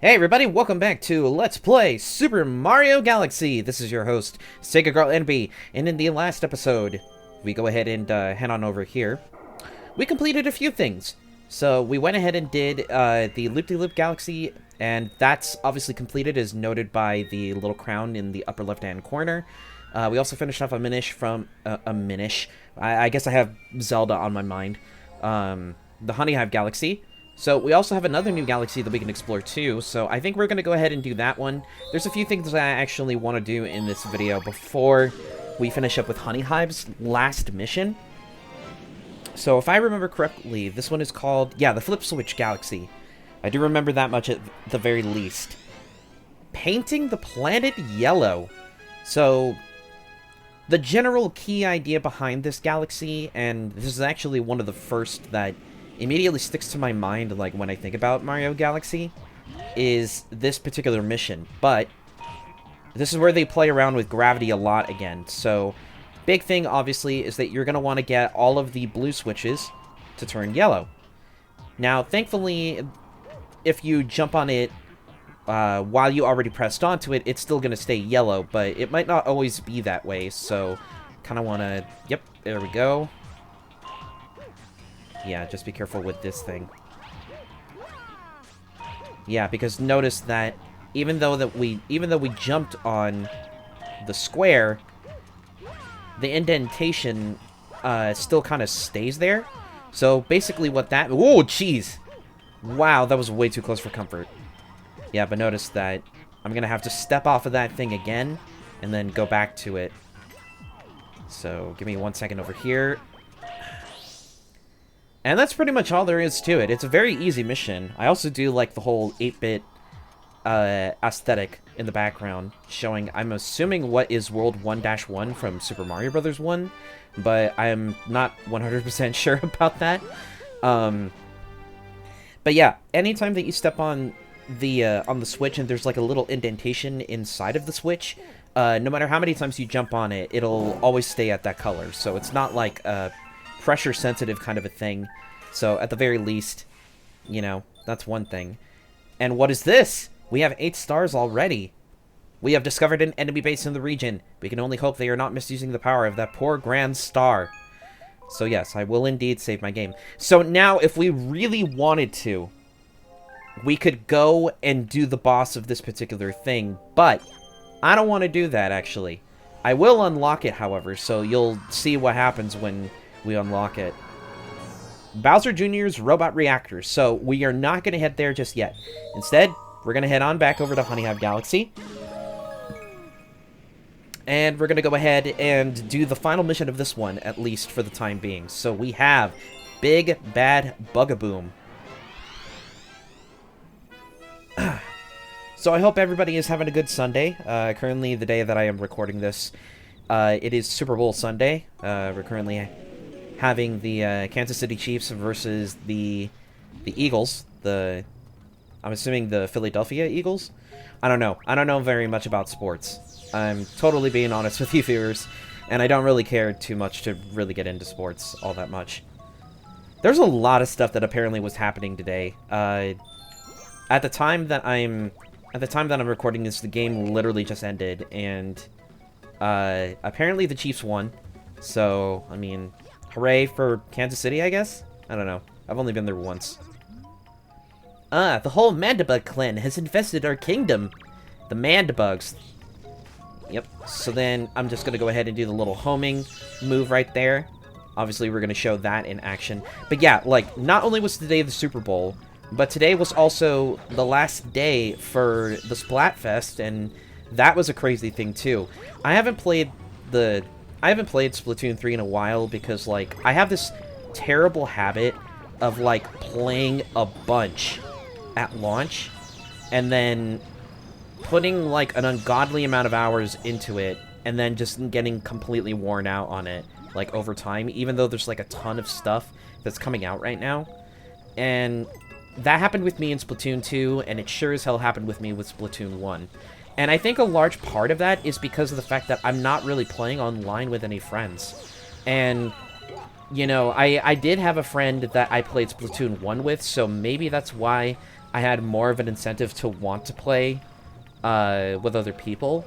Hey everybody, welcome back to Let's Play Super Mario Galaxy. This is your host, Sega Girl NB, and in the last episode, we go ahead and head on over here. We completed a few things. So we went ahead and did the Loop-de-Loop Galaxy, and that's obviously completed as noted by the little crown in the upper left-hand corner. We also finished off a Minish from... I guess I have Zelda on my mind. The Honeyhive Galaxy. So we also have another new galaxy that we can explore too, so I think we're going to go ahead and do that one. There's a few things that I actually want to do in this video before we finish up with Honeyhive's last mission. So if I remember correctly, this one is called, yeah, the Flip Switch Galaxy. I do remember that much at the very least. Painting the planet yellow. So the general key idea behind this galaxy, and this is actually one of the first that immediately sticks to my mind, like, when I think about Mario Galaxy, is this particular mission. But this is where they play around with gravity a lot again. So, big thing, obviously, is that you're going to want to get all of the blue switches to turn yellow. Now, thankfully, if you jump on it while you already pressed onto it, it's still going to stay yellow, but it might not always be that way, so kind of want to... Yep, there we go. Yeah, just be careful with this thing. Yeah, because notice that even though we jumped on the square, the indentation still kind of stays there. So basically what that... Oh, jeez! Wow, that was way too close for comfort. Yeah, but notice that I'm going to have to step off of that thing again and then go back to it. So give me 1 second over here. And that's pretty much all there is to it. It's a very easy mission. I also do like the whole 8-bit aesthetic in the background, showing, I'm assuming, what is World 1-1 from Super Mario Bros. 1, but I'm not 100% sure about that. But yeah, anytime that you step on the switch and there's like a little indentation inside of the switch, no matter how many times you jump on it, it'll always stay at that color. So it's not like a pressure sensitive kind of a thing. So at the very least, you know, that's one thing. And what is this? We have 8 stars already. We have discovered an enemy base in the region. We can only hope they are not misusing the power of that poor grand star. So yes, I will indeed save my game. So now, if we really wanted to, we could go and do the boss of this particular thing, but I don't want to do that, actually. I will unlock it, however, so you'll see what happens when we unlock it. Bowser Jr.'s Robot Reactor. So we are not going to head there just yet. Instead, we're going to head on back over to Honeyhive Galaxy. And we're going to go ahead and do the final mission of this one, at least for the time being. So we have Big Bad Bugaboom. So I hope everybody is having a good Sunday. Currently, the day that I am recording this, it is Super Bowl Sunday. We're currently having the Kansas City Chiefs versus the Eagles. I'm assuming the Philadelphia Eagles? I don't know. I don't know very much about sports. I'm totally being honest with you viewers, and I don't really care too much to really get into sports all that much. There's a lot of stuff that apparently was happening today. At the time that I'm recording this, the game literally just ended, and apparently the Chiefs won. So, I mean, hooray for Kansas City, I guess? I don't know. I've only been there once. The whole Mandibug clan has infested our kingdom. The Mandibugs. Yep. So then I'm just going to go ahead and do the little homing move right there. Obviously, we're going to show that in action. But yeah, like, not only was today the Super Bowl, but today was also the last day for the Splatfest, and that was a crazy thing too. I haven't played Splatoon 3 in a while because, like, I have this terrible habit of, like, playing a bunch at launch and then putting, like, an ungodly amount of hours into it and then just getting completely worn out on it, like, over time, even though there's, like, a ton of stuff that's coming out right now. And that happened with me in Splatoon 2, and it sure as hell happened with me with Splatoon 1. And I think a large part of that is because of the fact that I'm not really playing online with any friends. And, you know, I did have a friend that I played Splatoon 1 with, so maybe that's why I had more of an incentive to want to play with other people.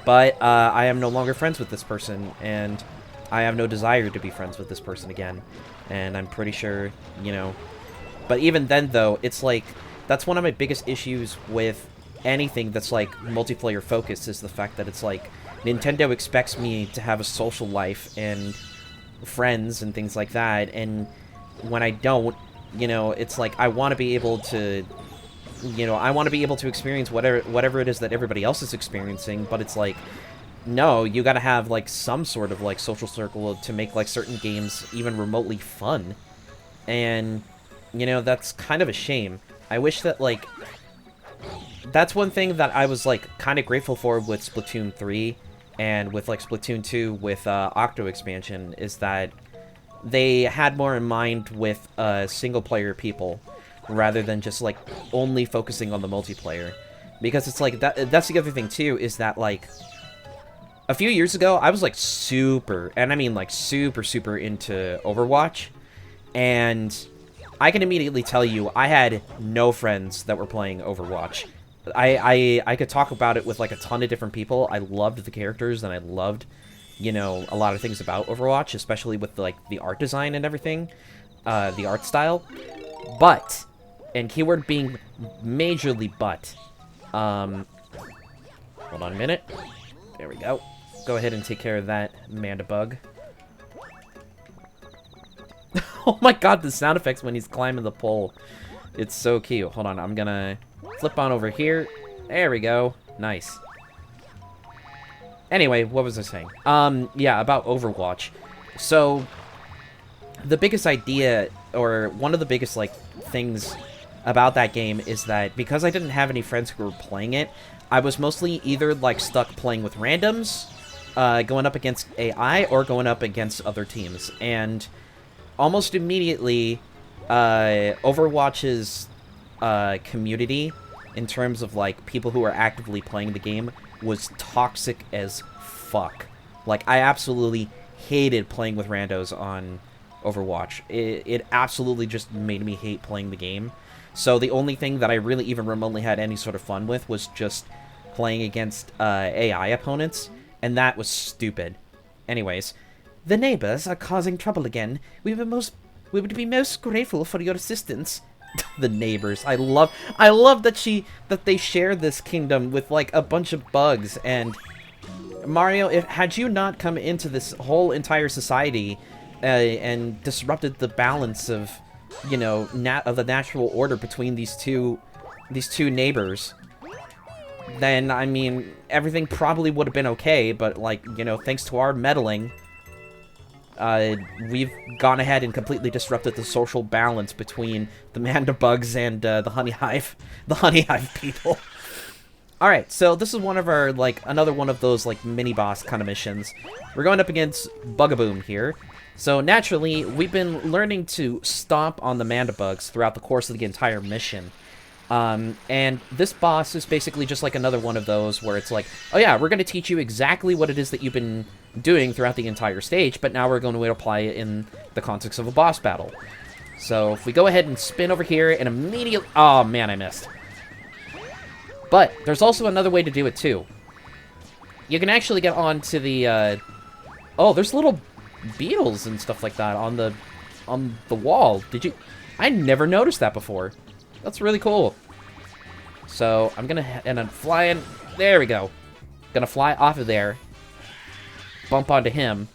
But I am no longer friends with this person, and I have no desire to be friends with this person again. And I'm pretty sure, you know... But even then, though, it's like... That's one of my biggest issues with anything that's, like, multiplayer focused, is the fact that it's like... Nintendo expects me to have a social life and friends and things like that, and when I don't, you know, it's like I want to be able to... You know, I want to be able to experience whatever it is that everybody else is experiencing, but it's like, no, you gotta have, like, some sort of, like, social circle to make, like, certain games even remotely fun. And, you know, that's kind of a shame. I wish that, like... That's one thing that I was, like, kind of grateful for with Splatoon 3, and with, like, Splatoon 2 with Octo Expansion, is that they had more in mind with single-player people, rather than just, like, only focusing on the multiplayer. Because it's like, that's the other thing, too, is that, like, a few years ago, I was, like, super, and I mean, like, super, super into Overwatch, and I can immediately tell you, I had no friends that were playing Overwatch. I could talk about it with, like, a ton of different people. I loved the characters, and I loved, you know, a lot of things about Overwatch, especially with, like, the art design and everything, the art style. But... And keyword being majorly but. Hold on a minute. There we go. Go ahead and take care of that Mandabug. Oh my god, the sound effects when he's climbing the pole. It's so cute. Hold on, I'm gonna flip on over here. There we go. Nice. Anyway, what was I saying? Yeah, about Overwatch. So, the biggest idea, or one of the biggest, like, things about that game is that because I didn't have any friends who were playing it, I was mostly either, like, stuck playing with randoms, going up against AI, or going up against other teams. And almost immediately, Overwatch's community, in terms of, like, people who are actively playing the game, was toxic as fuck. Like, I absolutely hated playing with randos on Overwatch. It absolutely just made me hate playing the game. So the only thing that I really even remotely had any sort of fun with was just playing against AI opponents, and that was stupid. Anyways, the neighbors are causing trouble again. We would be most grateful for your assistance. The neighbors. I love that they share this kingdom with, like, a bunch of bugs. And Mario, had you not come into this whole entire society and disrupted the balance of, you know, of the natural order between these two neighbors, then, I mean, everything probably would have been okay, but, like, you know, thanks to our meddling, we've gone ahead and completely disrupted the social balance between the Mandabugs and the Honeyhive people. Alright, so this is one of our, like, another one of those, like, mini-boss kind of missions. We're going up against Bugaboom here. So, naturally, we've been learning to stomp on the Mandabugs throughout the course of the entire mission. And this boss is basically just like another one of those where it's like, oh yeah, we're going to teach you exactly what it is that you've been doing throughout the entire stage, but now we're going to apply it in the context of a boss battle. So, if we go ahead and spin over here and immediately... Oh, man, I missed. But, there's also another way to do it, too. You can actually get onto the, Oh, there's little beetles and stuff like that on the wall. Did you... I never noticed that before. That's really cool. So, I'm gonna... And I'm flying... There we go. Gonna fly off of there. Bump onto him.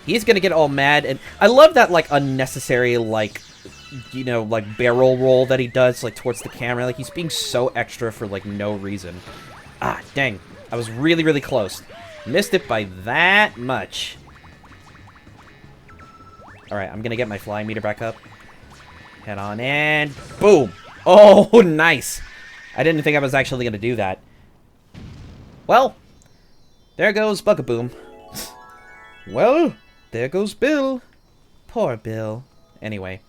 He's gonna get all mad, and... I love that, like, unnecessary, like... You know, like, barrel roll that he does, like, towards the camera. Like, he's being so extra for, like, no reason. Ah, dang. I was really, really close. Missed it by that much. Alright, I'm gonna get my flying meter back up. Head on, and boom! Oh, nice! I didn't think I was actually gonna do that. Well, there goes Bugaboom. Well, there goes Bill. Poor Bill. Anyway.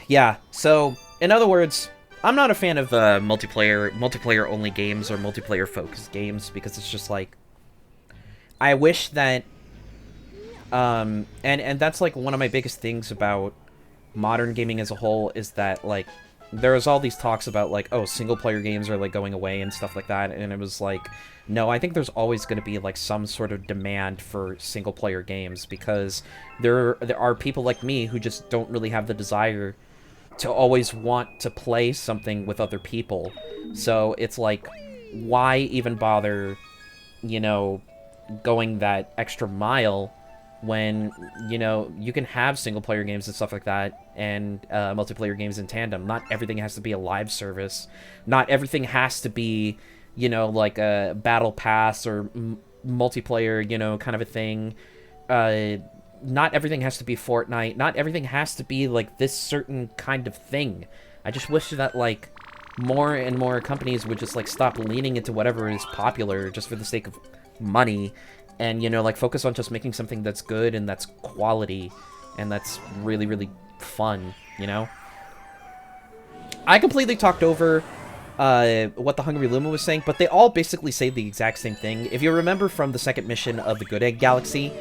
Yeah, so, in other words, I'm not a fan of multiplayer-only games or multiplayer-focused games, because it's just like... I wish that... and that's, like, one of my biggest things about modern gaming as a whole is that, like, there was all these talks about, like, oh, single-player games are, like, going away and stuff like that, and it was like, no, I think there's always going to be, like, some sort of demand for single-player games, because there are people like me who just don't really have the desire to always want to play something with other people. So it's like, why even bother, you know, going that extra mile when, you know, you can have single-player games and stuff like that, and multiplayer games in tandem. Not everything has to be a live service. Not everything has to be, you know, like a battle pass or multiplayer, you know, kind of a thing. Not everything has to be Fortnite. Not everything has to be, like, this certain kind of thing. I just wish that, like, more and more companies would just, like, stop leaning into whatever is popular just for the sake of money, and, you know, like, focus on just making something that's good and that's quality and that's really, really fun, you know? I completely talked over what the Hungry Luma was saying, but they all basically say the exact same thing. If you remember from the second mission of the Good Egg Galaxy,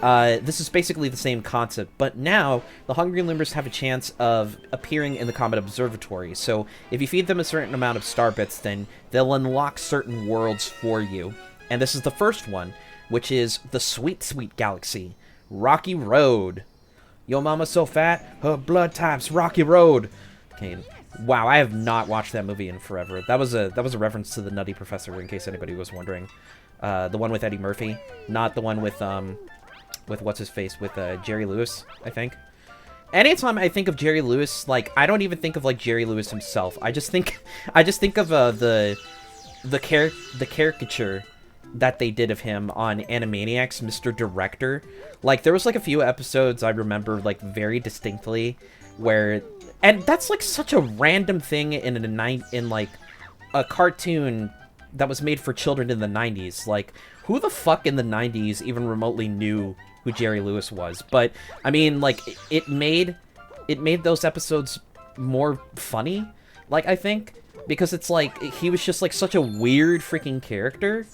this is basically the same concept, but now the Hungry Lumbers have a chance of appearing in the Comet Observatory. So if you feed them a certain amount of star bits, then they'll unlock certain worlds for you. And this is the first one, which is the Sweet Sweet Galaxy, Rocky Road. Yo mama so fat, her blood type's Rocky Road. Okay, wow, I have not watched that movie in forever. That was a reference to the Nutty Professor, in case anybody was wondering. The one with Eddie Murphy, not the one with what's his face, with Jerry Lewis, I think. Anytime I think of Jerry Lewis, like, I don't even think of, like, Jerry Lewis himself. I just think of the caricature that they did of him on Animaniacs, Mr. Director. Like, there was, like, a few episodes I remember, like, very distinctly where, and that's, like, such a random thing in like, a cartoon that was made for children in the 90s. Like, who the fuck in the 90s even remotely knew who Jerry Lewis was? But, I mean, like, it made those episodes more funny, like, I think, because it's, like, he was just, like, such a weird freaking character,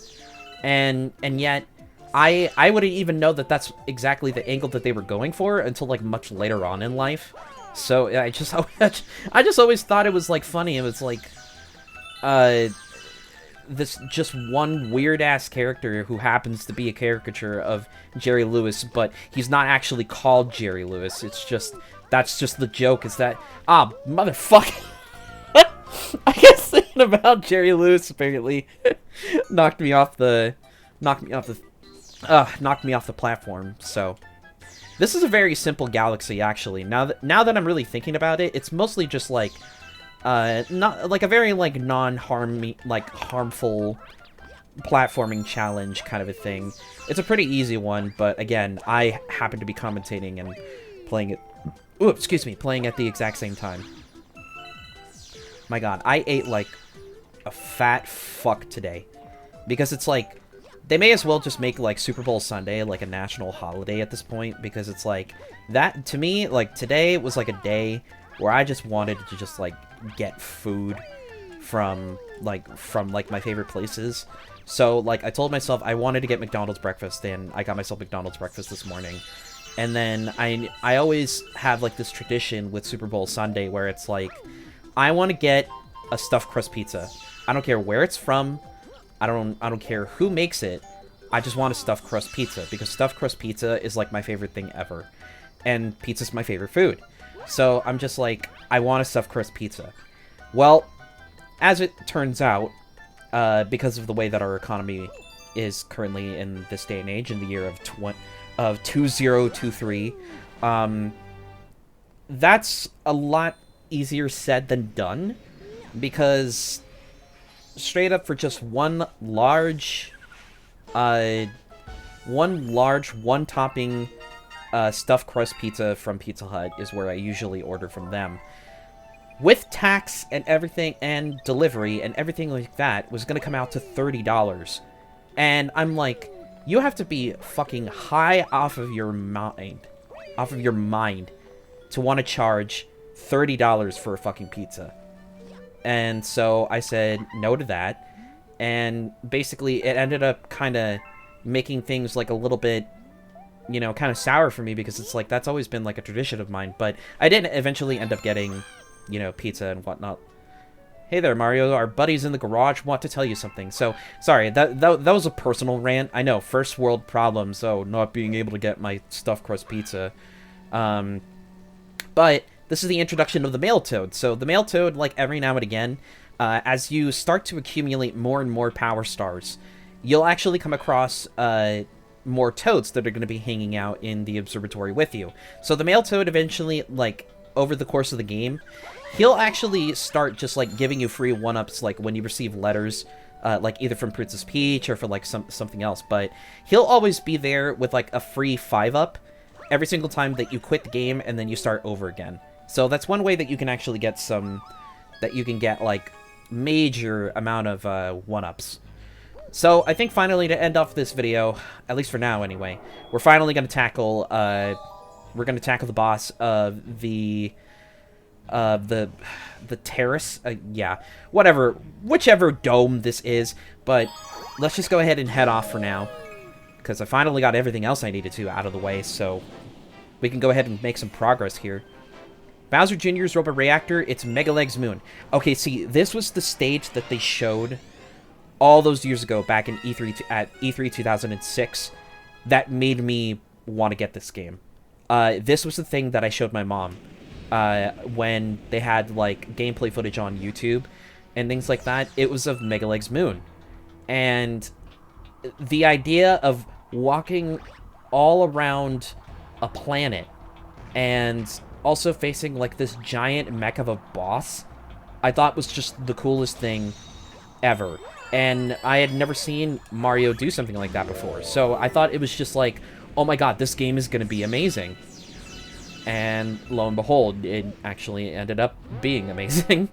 and yet, I wouldn't even know that that's exactly the angle that they were going for until, like, much later on in life. So, I just always thought it was, like, funny. It was, like, this just one weird-ass character who happens to be a caricature of Jerry Lewis, but he's not actually called Jerry Lewis. It's just, that's just the joke, is that, motherfucker. I guess thinking about Jerry Lewis apparently knocked me off the platform. So this is a very simple galaxy, actually. Now that I'm really thinking about it, it's mostly just like not like a very like harmful platforming challenge kind of a thing. It's a pretty easy one, but again, I happen to be commentating and playing it. Ooh, excuse me, playing at the exact same time. My god, I ate like a fat fuck today. Because it's like, they may as well just make like Super Bowl Sunday like a national holiday at this point, because it's like, that, to me, like today was like a day where I just wanted to just like get food from my favorite places. So like I told myself I wanted to get McDonald's breakfast, and I got myself McDonald's breakfast this morning. And then I always have like this tradition with Super Bowl Sunday where it's like, I want to get a stuffed crust pizza. I don't care where it's from. I don't care who makes it. I just want a stuffed crust pizza, because stuffed crust pizza is like my favorite thing ever. And pizza's my favorite food. So I'm just like, I want a stuffed crust pizza. Well, as it turns out, because of the way that our economy is currently in this day and age, in the year of 2023, that's a lot easier said than done, because straight up for just one large one-topping stuffed crust pizza from Pizza Hut is where I usually order from them. With tax and everything, and delivery and everything like that, was gonna come out to $30. And I'm like, you have to be fucking high off of your mind to want to charge $30 for a fucking pizza. And so I said no to that, and basically it ended up kind of making things like a little bit you know, kind of sour for me because it's like that's always been like a tradition of mine. But I did eventually end up getting, you know, pizza and whatnot. Hey there, Mario. Our buddies in the garage want to tell you something. So, sorry, that was a personal rant. I know, first world problems, so not being able to get my stuffed crust pizza. But this is the introduction of the male toad. So the male toad, like every now and again, as you start to accumulate more and more power stars, you'll actually come across more toads that are going to be hanging out in the observatory with you. So the male toad eventually, like, over the course of the game, he'll actually start just, like, giving you free 1-ups, like, when you receive letters, like, either from Princess Peach or for, like, something else. But he'll always be there with, like, a free 5-up every single time that you quit the game and then you start over again. So that's one way that you can actually get like, major amount of 1-ups. So I think finally to end off this video, at least for now anyway, we're finally going to tackle, the boss of the terrace, yeah, whichever dome this is, but let's just go ahead and head off for now, because I finally got everything else I needed to out of the way, so we can go ahead and make some progress here. Bowser Jr.'s Robot Reactor, it's Megaleg's moon. Okay, see, this was the stage that they showed all those years ago, back in at E3 2006, that made me want to get this game. This was the thing that I showed my mom when they had, like, gameplay footage on YouTube and things like that. It was of Megaleg's moon. And the idea of walking all around a planet and also facing, like, this giant mech of a boss, I thought was just the coolest thing ever. And I had never seen Mario do something like that before. So I thought it was just like, oh my god, this game is going to be amazing. And lo and behold, it actually ended up being amazing.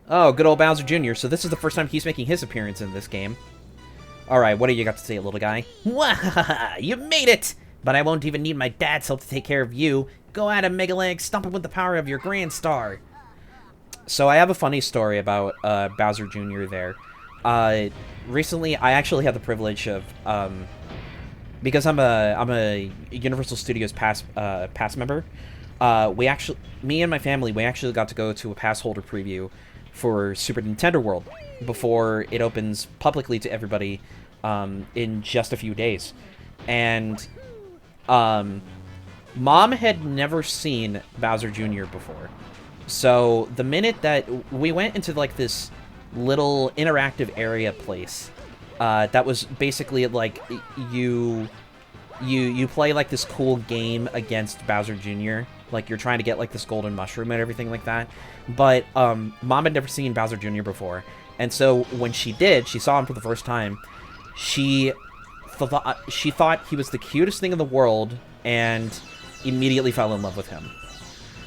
Oh, good old Bowser Jr. So this is the first time he's making his appearance in this game. Alright, what do you got to say, little guy? Wahaha, you made it! But I won't even need my dad's help to take care of you. Go at him, Megaleg, stomp him with the power of your Grand Star. So I have a funny story about Bowser Jr. there. Recently, I actually had the privilege of, because I'm a Universal Studios pass member. Me and my family, we actually got to go to a pass holder preview for Super Nintendo World before it opens publicly to everybody in just a few days. And Mom had never seen Bowser Jr. before. So the minute that we went into, like, this little interactive area place, that was basically like you play, like, this cool game against Bowser Jr. Like, you're trying to get, like, this golden mushroom and everything like that. But Mom had never seen Bowser Jr. before, and so when she saw him for the first time. She thought he was the cutest thing in the world and immediately fell in love with him.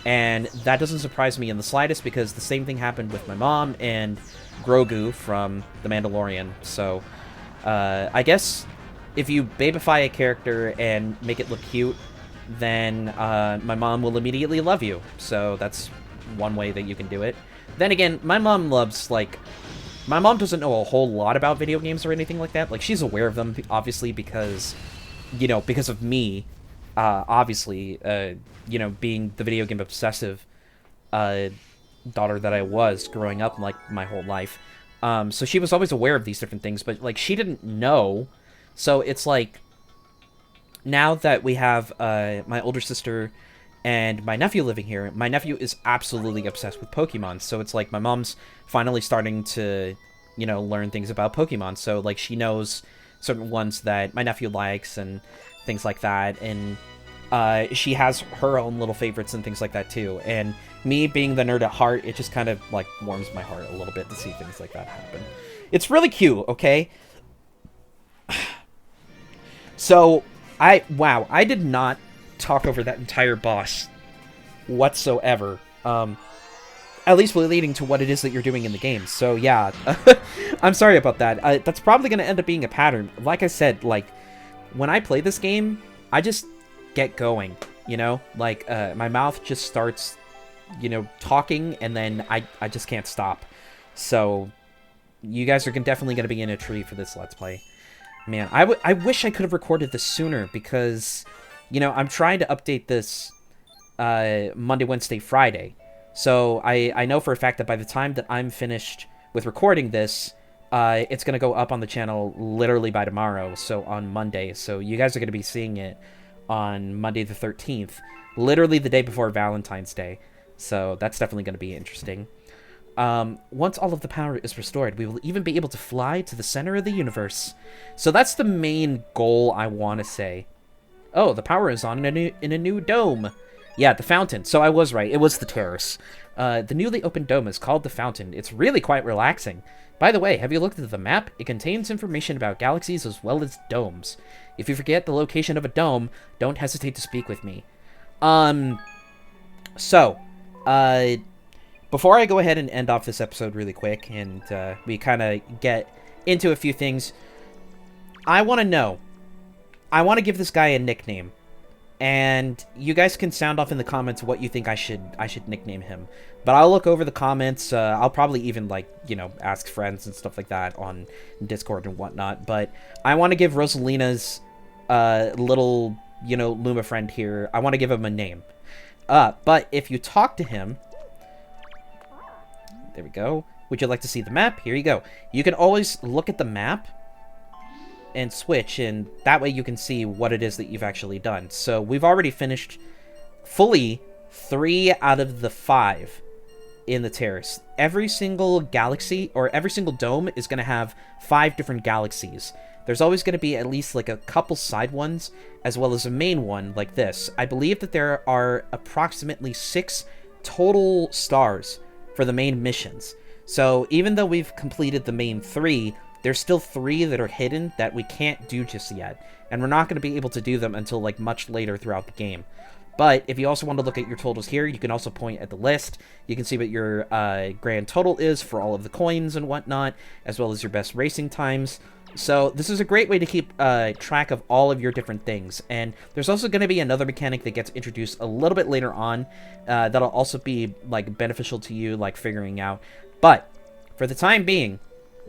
And that doesn't surprise me in the slightest, because the same thing happened with my mom and Grogu from The Mandalorian. So, I guess if you babify a character and make it look cute, then my mom will immediately love you. So that's one way that you can do it. Then again, my mom doesn't know a whole lot about video games or anything like that. Like, she's aware of them, obviously, because, you know, because of me. Obviously, you know, being the video game obsessive daughter that I was growing up, like, my whole life. So she was always aware of these different things, but, like, she didn't know. So it's like, now that we have my older sister and my nephew living here, my nephew is absolutely obsessed with Pokemon. So it's like my mom's finally starting to, you know, learn things about Pokemon. So, like, she knows certain ones that my nephew likes and things like that, and she has her own little favorites and things like that too. And me being the nerd at heart, it just kind of, like, warms my heart a little bit to see things like that happen. It's really cute, okay? So, wow, I did not talk over that entire boss whatsoever. At least leading to what it is that you're doing in the game. So, yeah, I'm sorry about that. That's probably going to end up being a pattern. Like I said, like, when I play this game, I just get going, you know? Like, my mouth just starts, you know, talking, and then I just can't stop. So, you guys are definitely going to be in a treat for this Let's Play. Man, I wish I could have recorded this sooner because, you know, I'm trying to update this Monday, Wednesday, Friday. So I know for a fact that by the time that I'm finished with recording this, it's going to go up on the channel literally by tomorrow, so on Monday. So you guys are going to be seeing it on Monday the 13th, literally the day before Valentine's Day. So that's definitely going to be interesting. Once all of the power is restored, we will even be able to fly to the center of the universe. So that's the main goal, I want to say. Oh, the power is on in a new dome. Yeah, the fountain. So I was right. It was the terrace. The newly opened dome is called the fountain. It's really quite relaxing. By the way, have you looked at the map? It contains information about galaxies as well as domes. If you forget the location of a dome, don't hesitate to speak with me. Before I go ahead and end off this episode really quick, and we kind of get into a few things, I want to know. I want to give this guy a nickname. And you guys can sound off in the comments what you think I should nickname him. But I'll look over the comments. I'll probably even, like, you know, ask friends and stuff like that on Discord and whatnot. But I want to give Rosalina's little, you know, Luma friend here, I want to give him a name. But if you talk to him... There we go. Would you like to see the map? Here you go. You can always look at the map and switch, and that way you can see what it is that you've actually done. So we've already finished fully 3 out of the 5 in the terrace. Every single galaxy, or every single dome, is going to have 5 different galaxies. There's always going to be at least like a couple side ones, as well as a main one like this. I believe that there are approximately 6 total stars for the main missions. So even though we've completed the main 3, there's still 3 that are hidden that we can't do just yet, and we're not going to be able to do them until, like, much later throughout the game. But if you also want to look at your totals here, you can also point at the list. You can see what your grand total is for all of the coins and whatnot, as well as your best racing times. So this is a great way to keep track of all of your different things. And there's also going to be another mechanic that gets introduced a little bit later on that'll also be, like, beneficial to you, like, figuring out. But for the time being,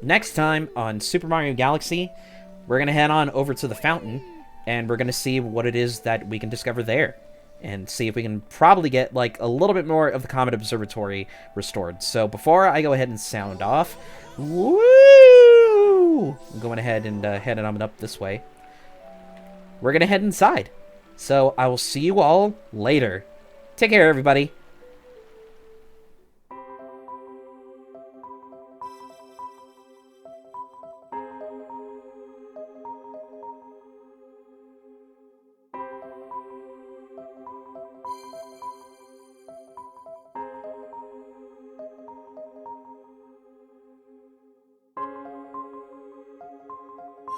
next time on Super Mario Galaxy, we're going to head on over to the fountain, and we're going to see what it is that we can discover there, and see if we can probably get, like, a little bit more of the Comet Observatory restored. So before I go ahead and sound off, woo! I'm going ahead and heading on up this way. We're going to head inside. So I will see you all later. Take care, everybody.